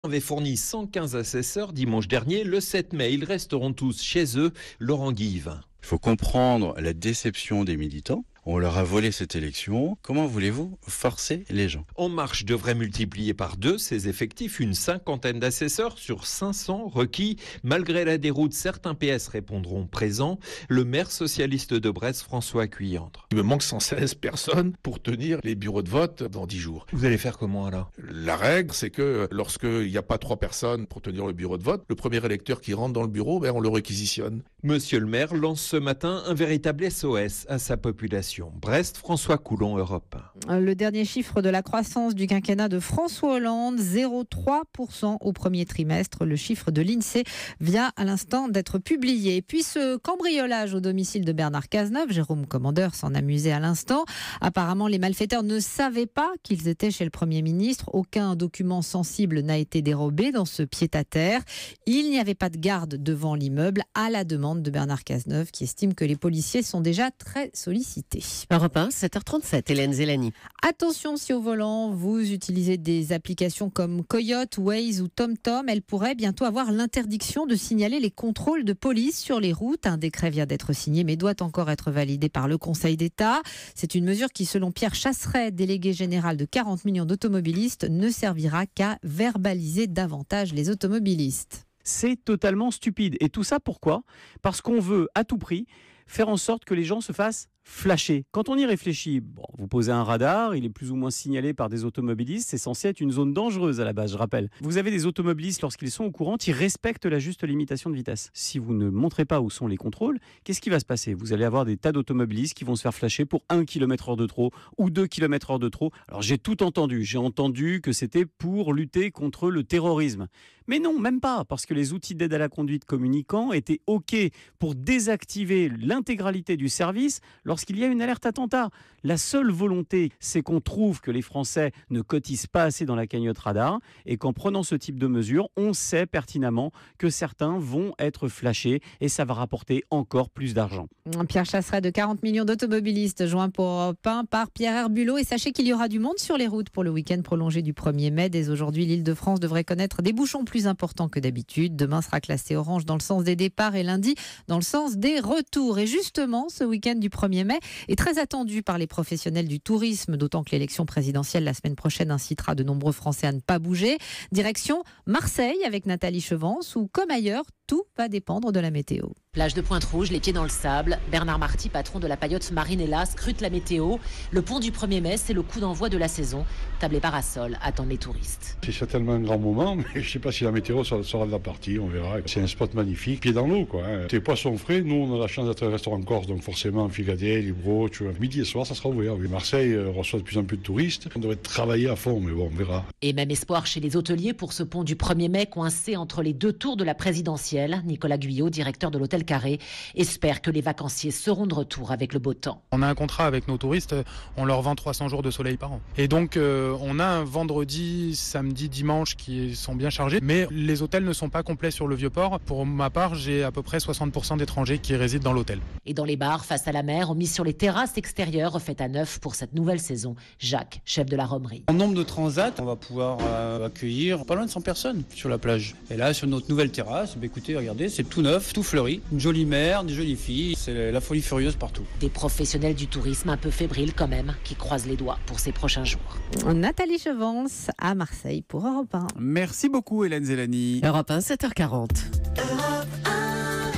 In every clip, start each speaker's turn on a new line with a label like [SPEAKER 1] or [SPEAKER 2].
[SPEAKER 1] Avait fourni 115 assesseurs dimanche dernier. Le 7 mai, ils resteront tous chez eux. Laurent Guivin.
[SPEAKER 2] Il faut comprendre la déception des militants. On leur a volé cette élection. Comment voulez-vous forcer les gens ?
[SPEAKER 1] En Marche devrait multiplier par 2 ses effectifs, une cinquantaine d'assesseurs sur 500 requis. Malgré la déroute, certains PS répondront présents. Le maire socialiste de Brest, François Cuillandre.
[SPEAKER 3] Il me manque 116 personnes pour tenir les bureaux de vote dans 10 jours.
[SPEAKER 1] Vous allez faire comment alors ?
[SPEAKER 3] La règle, c'est que lorsqu'il n'y a pas 3 personnes pour tenir le bureau de vote, le premier électeur qui rentre dans le bureau, on le réquisitionne.
[SPEAKER 1] Monsieur le maire lance ce matin un véritable SOS à sa population. Brest, François Coulon, Europe
[SPEAKER 4] 1. Le dernier chiffre de la croissance du quinquennat de François Hollande, 0,3% au premier trimestre. Le chiffre de l'INSEE vient à l'instant d'être publié. Et puis ce cambriolage au domicile de Bernard Cazeneuve, Jérôme Commandeur s'en amusait à l'instant. Apparemment, les malfaiteurs ne savaient pas qu'ils étaient chez le Premier ministre. Aucun document sensible n'a été dérobé dans ce pied-à-terre. Il n'y avait pas de garde devant l'immeuble à la demande de Bernard Cazeneuve qui estime que les policiers sont déjà très sollicités.
[SPEAKER 5] Europe 1, 7h37, Hélène Zélani.
[SPEAKER 4] Attention si au volant, vous utilisez des applications comme Coyote, Waze ou TomTom, elles pourraient bientôt avoir l'interdiction de signaler les contrôles de police sur les routes. Un décret vient d'être signé mais doit encore être validé par le Conseil d'État. C'est une mesure qui, selon Pierre Chasseret, délégué général de 40 millions d'automobilistes, ne servira qu'à verbaliser davantage les automobilistes.
[SPEAKER 6] C'est totalement stupide. Et tout ça pourquoi ? Parce qu'on veut à tout prix faire en sorte que les gens se fassent flasher. Quand on y réfléchit, vous posez un radar, il est plus ou moins signalé par des automobilistes, c'est censé être une zone dangereuse à la base, je rappelle. Vous avez des automobilistes, lorsqu'ils sont au courant, qui respectent la juste limitation de vitesse. Si vous ne montrez pas où sont les contrôles, qu'est-ce qui va se passer ? Vous allez avoir des tas d'automobilistes qui vont se faire flasher pour 1 km/h de trop ou 2 km/h de trop. Alors j'ai tout entendu, j'ai entendu que c'était pour lutter contre le terrorisme. Mais non, même pas, parce que les outils d'aide à la conduite communicants étaient OK pour désactiver l'intégralité du service lorsqu'il y a une alerte attentat. La seule volonté, c'est qu'on trouve que les Français ne cotisent pas assez dans la cagnotte radar et qu'en prenant ce type de mesures, on sait pertinemment que certains vont être flashés et ça va rapporter encore plus d'argent.
[SPEAKER 4] Pierre Chasseret de 40 millions d'automobilistes, joint pour Europe 1 par Pierre Herbulot. Et sachez qu'il y aura du monde sur les routes pour le week-end prolongé du 1er mai. Dès aujourd'hui, l'Île-de-France devrait connaître des bouchons plus importants que d'habitude. Demain sera classé orange dans le sens des départs et lundi dans le sens des retours. Et justement, ce week-end du 1er mai est très attendu par les professionnels du tourisme, d'autant que l'élection présidentielle la semaine prochaine incitera de nombreux Français à ne pas bouger. Direction Marseille avec Nathalie Chevance, où comme ailleurs, tout va dépendre de la météo.
[SPEAKER 5] Plage de Pointe-Rouge, les pieds dans le sable. Bernard Marty, patron de la paillote Marinella, scrute la météo. Le pont du 1er mai, c'est le coup d'envoi de la saison. Table et parasol attendent les touristes.
[SPEAKER 7] C'est certainement un grand moment, mais je ne sais pas si la météo sera de la partie, on verra. C'est un spot magnifique, pied dans l'eau, quoi. C'est poissons frais. Nous, on a la chance d'être un restaurant corse, donc forcément, Figadelle, Libro, midi et soir, ça sera ouvert. Oui, Marseille reçoit de plus en plus de touristes. On devrait travailler à fond, mais bon, on verra.
[SPEAKER 5] Et même espoir chez les hôteliers pour ce pont du 1er mai coincé entre les 2 tours de la présidentielle. Nicolas Guyot, directeur de l'hôtel Carré, espère que les vacanciers seront de retour avec le beau temps.
[SPEAKER 8] On a un contrat avec nos touristes, on leur vend 300 jours de soleil par an. Et donc on a un vendredi, samedi, dimanche qui sont bien chargés, mais les hôtels ne sont pas complets sur le Vieux-Port. Pour ma part, j'ai à peu près 60% d'étrangers qui résident dans l'hôtel.
[SPEAKER 5] Et dans les bars, face à la mer, on mise sur les terrasses extérieures refaites à neuf pour cette nouvelle saison. Jacques, chef de la Romerie.
[SPEAKER 9] En nombre de transats, on va pouvoir accueillir pas loin de 100 personnes sur la plage. Et là, sur notre nouvelle terrasse, écoutez, regardez, c'est tout neuf, tout fleuri. Une jolie mer, des jolies filles, c'est la folie furieuse partout.
[SPEAKER 5] Des professionnels du tourisme un peu fébriles quand même, qui croisent les doigts pour ces prochains jours.
[SPEAKER 4] Nathalie Chevance à Marseille pour Europe 1.
[SPEAKER 10] Merci beaucoup Hélène Zélani.
[SPEAKER 5] Europe 1, 7h40.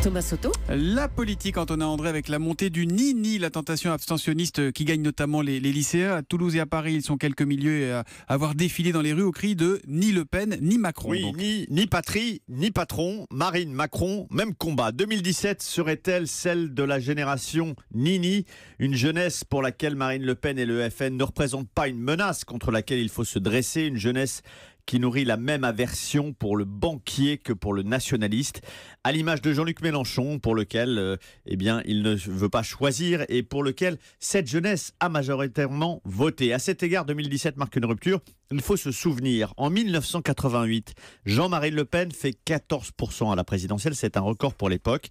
[SPEAKER 5] Thomas Soto.
[SPEAKER 10] La politique, Antonin André, avec la montée du ni-ni, la tentation abstentionniste qui gagne notamment les lycéens. À Toulouse et à Paris, ils sont quelques milliers à avoir défilé dans les rues au cri de ni Le Pen, ni Macron.
[SPEAKER 11] Oui, ni patrie, ni patron. Marine, Macron, même combat. 2017 serait-elle celle de la génération Nini, une jeunesse pour laquelle Marine Le Pen et le FN ne représentent pas une menace contre laquelle il faut se dresser, une jeunesse qui nourrit la même aversion pour le banquier que pour le nationaliste, à l'image de Jean-Luc Mélenchon, pour lequel il ne veut pas choisir et pour lequel cette jeunesse a majoritairement voté. À cet égard, 2017 marque une rupture. Il faut se souvenir, en 1988, Jean-Marie Le Pen fait 14% à la présidentielle, c'est un record pour l'époque.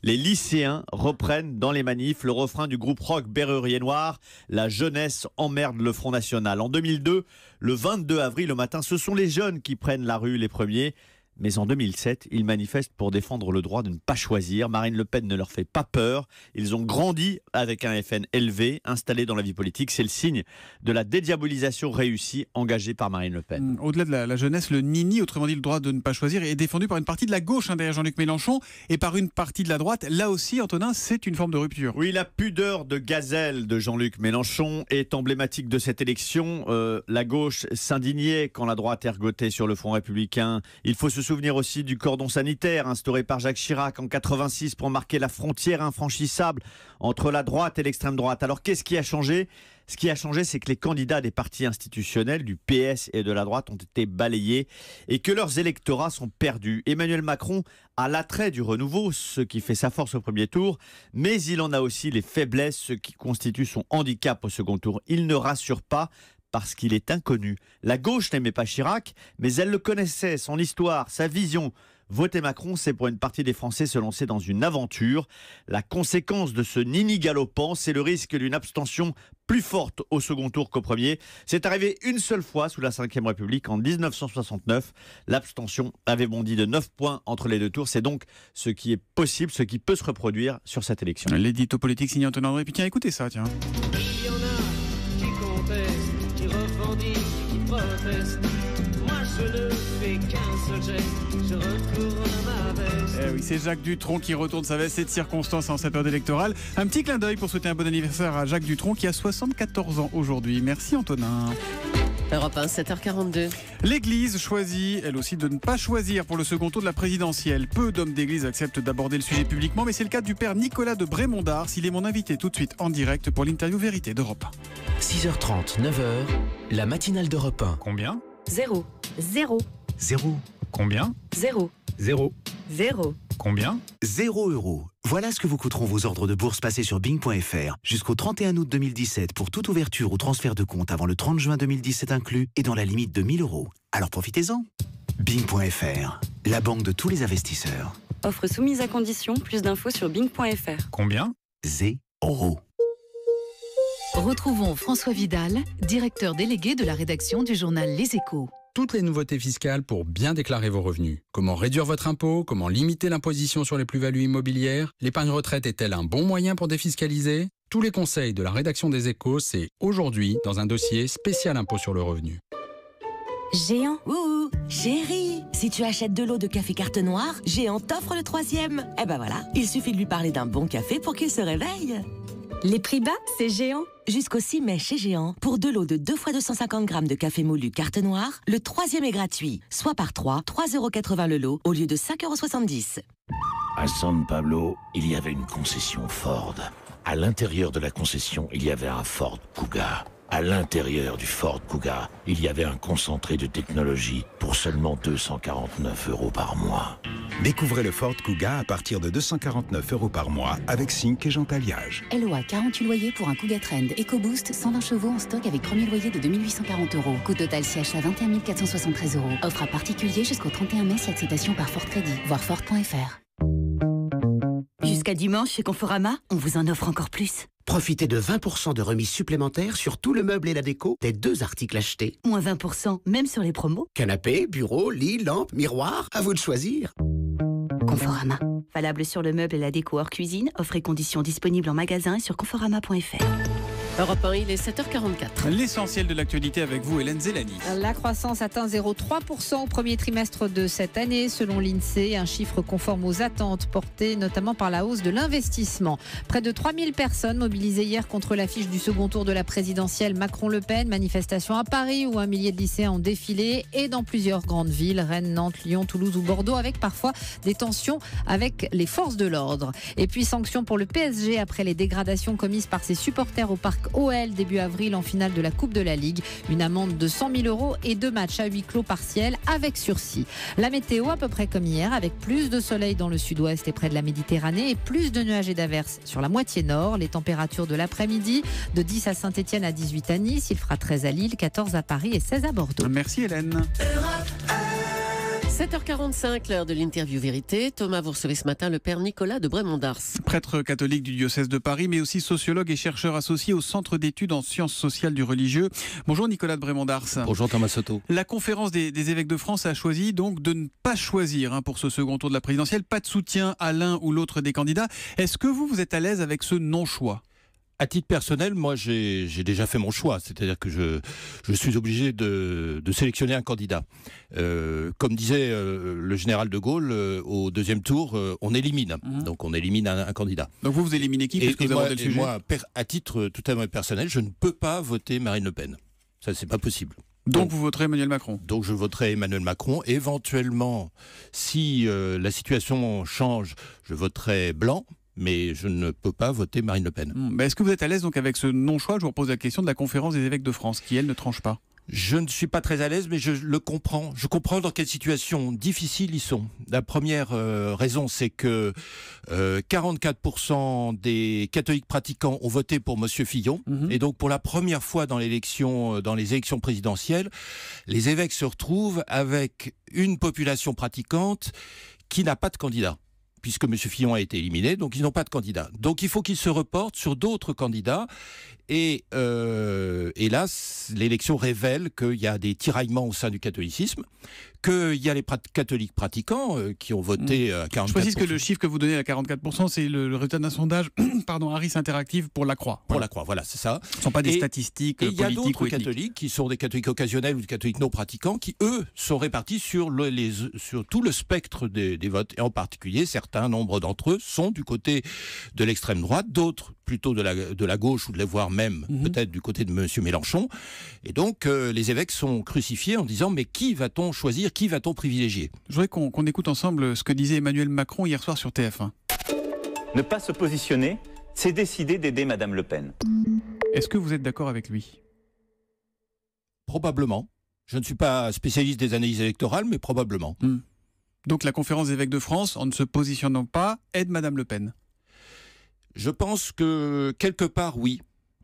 [SPEAKER 11] Les lycéens reprennent dans les manifs le refrain du groupe rock Bérurier Noir, la jeunesse emmerde le Front National. En 2002, Le 22 avril au matin, ce sont les jeunes qui prennent la rue les premiers. Mais en 2007, ils manifestent pour défendre le droit de ne pas choisir. Marine Le Pen ne leur fait pas peur. Ils ont grandi avec un FN élevé, installé dans la vie politique. C'est le signe de la dédiabolisation réussie engagée par Marine Le Pen.
[SPEAKER 10] Au-delà de la jeunesse, le nini, autrement dit le droit de ne pas choisir, est défendu par une partie de la gauche derrière Jean-Luc Mélenchon et par une partie de la droite. Là aussi, Antonin, c'est une forme de rupture.
[SPEAKER 11] Oui, la pudeur de gazelle de Jean-Luc Mélenchon est emblématique de cette élection. La gauche s'indignait quand la droite ergotait sur le front républicain. Il faut se souvenir aussi du cordon sanitaire instauré par Jacques Chirac en 86 pour marquer la frontière infranchissable entre la droite et l'extrême droite. Alors qu'est-ce qui a changé ? Ce qui a changé, c'est que les candidats des partis institutionnels, du PS et de la droite, ont été balayés et que leurs électorats sont perdus. Emmanuel Macron a l'attrait du renouveau, ce qui fait sa force au premier tour, mais il en a aussi les faiblesses, ce qui constitue son handicap au second tour. Il ne rassure pas parce qu'il est inconnu. La gauche n'aimait pas Chirac, mais elle le connaissait, son histoire, sa vision. Voter Macron, c'est pour une partie des Français se lancer dans une aventure. La conséquence de ce nini galopant, c'est le risque d'une abstention plus forte au second tour qu'au premier. C'est arrivé une seule fois sous la Ve République, en 1969. L'abstention avait bondi de 9 points entre les deux tours. C'est donc ce qui est possible, ce qui peut se reproduire sur cette élection.
[SPEAKER 10] L'édito politique signé Antonin André. Puis tiens, écoutez ça, tiens.
[SPEAKER 12] Il y en a qui contestent, qui revendiquent, qui protestent. Moi je ne fais qu'un seul geste, je retourne ma veste.
[SPEAKER 10] Eh oui, c'est Jacques Dutronc qui retourne sa veste. Cette circonstance en cette période électorale. Un petit clin d'œil pour souhaiter un bon anniversaire à Jacques Dutronc qui a 74 ans aujourd'hui. Merci Antonin.
[SPEAKER 13] Europe 1, 7h42.
[SPEAKER 10] L'Église choisit, elle aussi, de ne pas choisir pour le second tour de la présidentielle. Peu d'hommes d'Église acceptent d'aborder le sujet publiquement, mais c'est le cas du père Nicolas de Brémond-d'Ars. Il est mon invité tout de suite en direct pour l'interview Vérité d'Europe 1.
[SPEAKER 14] 6h30, 9h, la matinale d'Europe 1.
[SPEAKER 10] Combien ?
[SPEAKER 13] 0. 0.
[SPEAKER 14] 0.
[SPEAKER 10] Combien ?
[SPEAKER 13] 0.
[SPEAKER 14] 0.
[SPEAKER 13] 0.
[SPEAKER 10] Combien ?
[SPEAKER 14] 0 €. Voilà ce que vous coûteront vos ordres de bourse passés sur Bing.fr. Jusqu'au 31 août 2017 pour toute ouverture ou transfert de compte avant le 30 juin 2017 inclus et dans la limite de 1 000 €. Alors profitez-en. Bing.fr, la banque de tous les investisseurs.
[SPEAKER 15] Offre soumise à condition. Plus d'infos sur Bing.fr.
[SPEAKER 10] Combien ?
[SPEAKER 14] 0.
[SPEAKER 16] Retrouvons François Vidal, directeur délégué de la rédaction du journal Les Échos.
[SPEAKER 17] Toutes les nouveautés fiscales pour bien déclarer vos revenus. Comment réduire votre impôt, comment limiter l'imposition sur les plus-values immobilières. L'épargne retraite est-elle un bon moyen pour défiscaliser ? Tous les conseils de la rédaction des Échos, c'est aujourd'hui dans un dossier spécial impôt sur le revenu.
[SPEAKER 18] Géant. Ouh, chérie, si tu achètes 2 lots de café carte noire, Géant t'offre le 3e. Eh ben voilà, il suffit de lui parler d'un bon café pour qu'il se réveille.
[SPEAKER 15] Les prix bas, c'est Géant.
[SPEAKER 18] Jusqu'au 6 mai chez Géant, pour 2 lots de 2 fois 250 grammes de café moulu carte noire, le 3e est gratuit. Soit par 3, 3,80 € le lot au lieu de 5,70 €.
[SPEAKER 19] À San Pablo, il y avait une concession Ford. À l'intérieur de la concession, il y avait un Ford Kuga. À l'intérieur du Ford Kuga, il y avait un concentré de technologie pour seulement 249 € par mois.
[SPEAKER 20] Découvrez le Ford Kuga à partir de 249 € par mois avec Sync et Jean Alliage.
[SPEAKER 16] LOA 48 loyers pour un Kuga Trend. EcoBoost 120 chevaux en stock avec premier loyer de 2 840 €. Coût total siège à 21 473 €. Offre à particulier jusqu'au 31 mai si acceptation par Ford Crédit. Voir Ford.fr.
[SPEAKER 18] Jusqu'à dimanche chez Conforama, on vous en offre encore plus.
[SPEAKER 14] Profitez de 20% de remise supplémentaire sur tout le meuble et la déco des 2 articles achetés.
[SPEAKER 18] Moins 20%, même sur les promos.
[SPEAKER 14] Canapé, bureau, lit, lampe, miroir, à vous de choisir.
[SPEAKER 18] Conforama. Valable sur le meuble et la déco hors cuisine. Offre et conditions disponibles en magasin et sur conforama.fr.
[SPEAKER 13] Europe 1, il est 7h44.
[SPEAKER 10] L'essentiel de l'actualité avec vous, Hélène Zellani.
[SPEAKER 4] La croissance atteint 0,3% au premier trimestre de cette année, selon l'INSEE, un chiffre conforme aux attentes portées notamment par la hausse de l'investissement. Près de 3000 personnes mobilisées hier contre l'affiche du second tour de la présidentielle Macron-Le Pen, manifestation à Paris où 1 millier de lycéens ont défilé et dans plusieurs grandes villes, Rennes, Nantes, Lyon, Toulouse ou Bordeaux, avec parfois des tensions avec les forces de l'ordre. Et puis sanctions pour le PSG après les dégradations commises par ses supporters au parc OL début avril en finale de la Coupe de la Ligue. Une amende de 100 000 € et 2 matchs à huis clos partiels avec sursis. La météo à peu près comme hier avec plus de soleil dans le sud-ouest et près de la Méditerranée et plus de nuages et d'averses sur la moitié nord. Les températures de l'après-midi de 10 à Saint-Etienne à 18 à Nice. Il fera 13 à Lille, 14 à Paris et 16 à Bordeaux.
[SPEAKER 10] Merci Hélène.
[SPEAKER 12] Europe 1,
[SPEAKER 13] 7h45, l'heure de l'interview vérité. Thomas, vous recevez ce matin le père Nicolas de Brémond-d'Ars.
[SPEAKER 10] Prêtre catholique du diocèse de Paris, mais aussi sociologue et chercheur associé au Centre d'études en sciences sociales du religieux. Bonjour Nicolas de Brémond-d'Ars.
[SPEAKER 21] Bonjour Thomas Soto.
[SPEAKER 10] La conférence des évêques de France a choisi donc de ne pas choisir pour ce second tour de la présidentielle. Pas de soutien à l'un ou l'autre des candidats. Est-ce que vous êtes à l'aise avec ce non-choix ?
[SPEAKER 21] À titre personnel, moi j'ai déjà fait mon choix, c'est-à-dire que je suis obligé de sélectionner un candidat. Comme disait le général de Gaulle, au deuxième tour, on élimine. Donc on élimine un candidat.
[SPEAKER 10] Donc vous éliminez qui ?
[SPEAKER 21] Moi, à titre tout à fait personnel, je ne peux pas voter Marine Le Pen. Ça, c'est pas possible.
[SPEAKER 10] Donc vous voterez Emmanuel Macron ?
[SPEAKER 21] Donc je voterai Emmanuel Macron. Éventuellement, si la situation change, je voterai blanc. Mais je ne peux pas voter Marine Le Pen.
[SPEAKER 10] Est-ce que vous êtes à l'aise donc avec ce non-choix ? Je vous repose la question de la conférence des évêques de France, qui elle ne tranche pas.
[SPEAKER 21] Je ne suis pas très à l'aise, mais je le comprends. Je comprends dans quelle situation difficile ils sont. La première raison, c'est que 44% des catholiques pratiquants ont voté pour Monsieur Fillon. Et donc, pour la première fois dans les élections présidentielles, les évêques se retrouvent avec une population pratiquante qui n'a pas de candidat, puisque M. Fillon a été éliminé, donc ils n'ont pas de candidat. Donc il faut qu'ils se reportent sur d'autres candidats. Et hélas, l'élection révèle qu'il y a des tiraillements au sein du catholicisme, qu'il y a les catholiques pratiquants qui ont voté à 44%.
[SPEAKER 10] Je précise que le chiffre que vous donnez à 44%, c'est le résultat d'un sondage Harris Interactive pour la Croix.
[SPEAKER 21] Pour la Croix, voilà, c'est ça.
[SPEAKER 10] Ce ne sont pas des statistiques politiques.
[SPEAKER 21] Il y a d'autres catholiques qui sont des catholiques occasionnels ou des catholiques non pratiquants qui, eux, sont répartis sur tout le spectre des votes. Et en particulier, certains nombres d'entre eux sont du côté de l'extrême droite, d'autres plutôt de la gauche ou voire même peut-être du côté de M. Mélenchon. Et donc, les évêques sont crucifiés en disant « mais qui va-t-on choisir ? Qui va-t-on privilégier ?»
[SPEAKER 10] Je voudrais qu'on écoute ensemble ce que disait Emmanuel Macron hier soir sur TF1.
[SPEAKER 22] Ne pas se positionner, c'est décider d'aider Madame Le Pen.
[SPEAKER 10] Est-ce que vous êtes d'accord avec lui ?
[SPEAKER 21] Probablement. Je ne suis pas spécialiste des analyses électorales, mais probablement.
[SPEAKER 10] Donc la conférence des évêques de France, en ne se positionnant pas, aide Madame Le Pen ?
[SPEAKER 21] Je pense que quelque part, oui.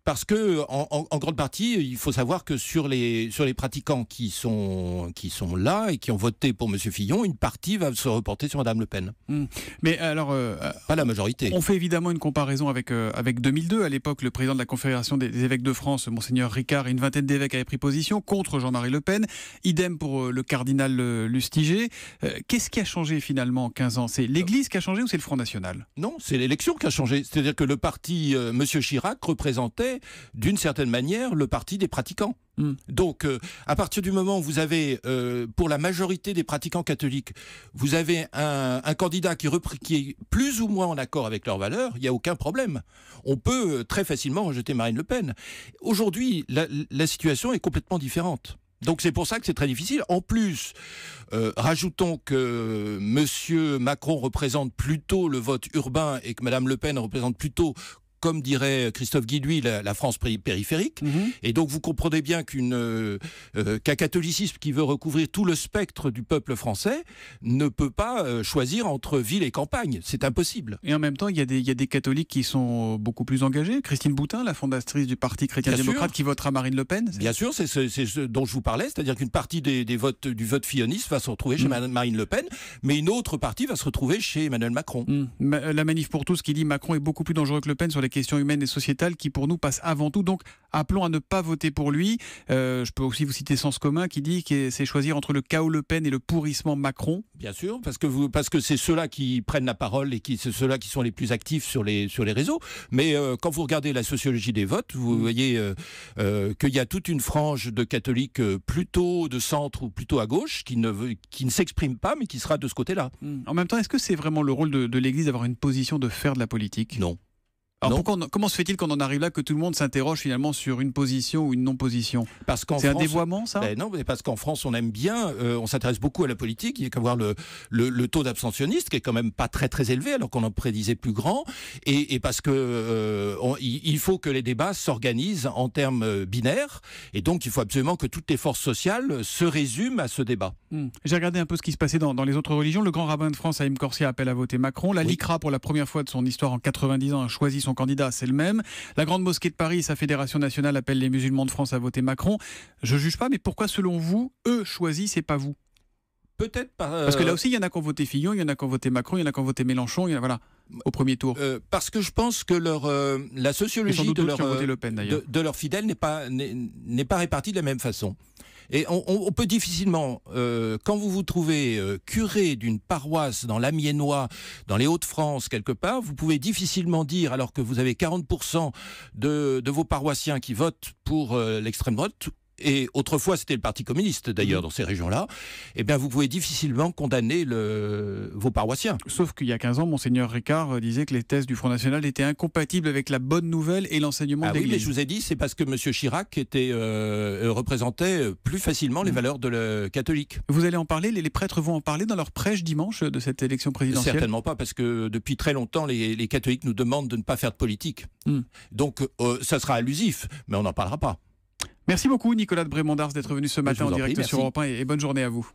[SPEAKER 21] Parce que en grande partie, il faut savoir que sur les pratiquants qui sont là et qui ont voté pour M. Fillon, une partie va se reporter sur Mme Le Pen.
[SPEAKER 10] Mais alors,
[SPEAKER 21] pas la majorité.
[SPEAKER 10] On fait évidemment une comparaison avec 2002. À l'époque, le président de la Confédération des évêques de France, Monseigneur Ricard, et une vingtaine d'évêques avaient pris position contre Jean-Marie Le Pen. Idem pour le cardinal Lustiger. Qu'est-ce qui a changé finalement en 15 ans ? C'est l'Église qui a changé ou c'est le Front National ?
[SPEAKER 21] Non, c'est l'élection qui a changé. C'est-à-dire que le parti M. Chirac représentait d'une certaine manière le parti des pratiquants. Donc, à partir du moment où vous avez, pour la majorité des pratiquants catholiques, vous avez un candidat qui est plus ou moins en accord avec leurs valeurs, il n'y a aucun problème. On peut très facilement rejeter Marine Le Pen. Aujourd'hui, la situation est complètement différente. Donc c'est pour ça que c'est très difficile. En plus, rajoutons que M. Macron représente plutôt le vote urbain et que Mme Le Pen représente plutôt, comme dirait Christophe Guilluy, la France périphérique. Et donc vous comprenez bien qu'un catholicisme qui veut recouvrir tout le spectre du peuple français ne peut pas choisir entre ville et campagne. C'est impossible.
[SPEAKER 10] Et en même temps, il y a des catholiques qui sont beaucoup plus engagés. Christine Boutin, la fondatrice du Parti chrétien-démocrate, qui votera Marine Le Pen.
[SPEAKER 21] Bien sûr, c'est ce dont je vous parlais, c'est-à-dire qu'une partie du vote filloniste va se retrouver chez Marine Le Pen, mais une autre partie va se retrouver chez Emmanuel Macron.
[SPEAKER 10] La Manif pour tous qui dit Macron est beaucoup plus dangereux que Le Pen sur les questions humaines et sociétales qui pour nous passent avant tout. Donc appelons à ne pas voter pour lui. Je peux aussi vous citer Sens Commun qui dit que c'est choisir entre le chaos Le Pen et le pourrissement Macron.
[SPEAKER 21] Bien sûr, parce que c'est ceux-là qui prennent la parole et c'est ceux-là qui sont les plus actifs sur les réseaux. Mais quand vous regardez la sociologie des votes, vous voyez qu'il y a toute une frange de catholiques plutôt de centre ou plutôt à gauche qui ne s'exprime pas, mais qui sera de ce côté-là.
[SPEAKER 10] En même temps, est-ce que c'est vraiment le rôle de l'Église d'avoir une position, de faire de la politique ?
[SPEAKER 21] Non.
[SPEAKER 10] Alors comment se fait-il qu'on en arrive là, que tout le monde s'interroge finalement sur une position ou une non-position ? C'est un dévoiement, ça ?
[SPEAKER 21] Non, mais parce qu'en France, on aime bien, on s'intéresse beaucoup à la politique. Il y a qu'à voir le taux d'abstentionniste qui est quand même pas très très élevé, alors qu'on en prédisait plus grand. Et parce que il faut que les débats s'organisent en termes binaires. Et donc, il faut absolument que toutes les forces sociales se résument à ce débat.
[SPEAKER 10] J'ai regardé un peu ce qui se passait dans les autres religions. Le grand rabbin de France, Haïm Corsia, appelle à voter Macron. La LICRA, pour la première fois de son histoire en 90 ans, a choisi son candidat, c'est le même. La Grande Mosquée de Paris, sa fédération nationale, appelle les musulmans de France à voter Macron. Je juge pas, mais pourquoi, selon vous, eux choisissent et pas vous ?
[SPEAKER 21] Peut-être
[SPEAKER 10] Parce que là aussi, il y en a qui ont voté Fillon, il y en a qui ont voté Macron, il y en a qui ont voté Mélenchon, voilà, au premier tour.
[SPEAKER 21] Parce que je pense que la sociologie de leurs fidèles n'est pas répartie de la même façon. Et on peut difficilement, quand vous vous trouvez curé d'une paroisse dans l'Amiénois, dans les Hauts-de-France, quelque part, vous pouvez difficilement dire, alors que vous avez 40% de vos paroissiens qui votent pour l'extrême droite, et autrefois c'était le Parti communiste d'ailleurs dans ces régions-là, eh bien vous pouvez difficilement condamner vos paroissiens.
[SPEAKER 10] Sauf qu'il y a 15 ans, Monseigneur Ricard disait que les thèses du Front National étaient incompatibles avec la bonne nouvelle et l'enseignement de l'Église.
[SPEAKER 21] Oui, mais je vous ai dit, c'est parce que M. Chirac représentait plus facilement les valeurs catholiques.
[SPEAKER 10] Vous allez en parler, les prêtres vont en parler dans leur prêche dimanche de cette élection présidentielle?
[SPEAKER 21] Certainement pas, parce que depuis très longtemps, les catholiques nous demandent de ne pas faire de politique. Donc ça sera allusif, mais on n'en parlera pas.
[SPEAKER 10] Merci beaucoup Nicolas de Brémond-d'Ars d'être venu ce matin en direct sur Europe 1 et bonne journée à vous.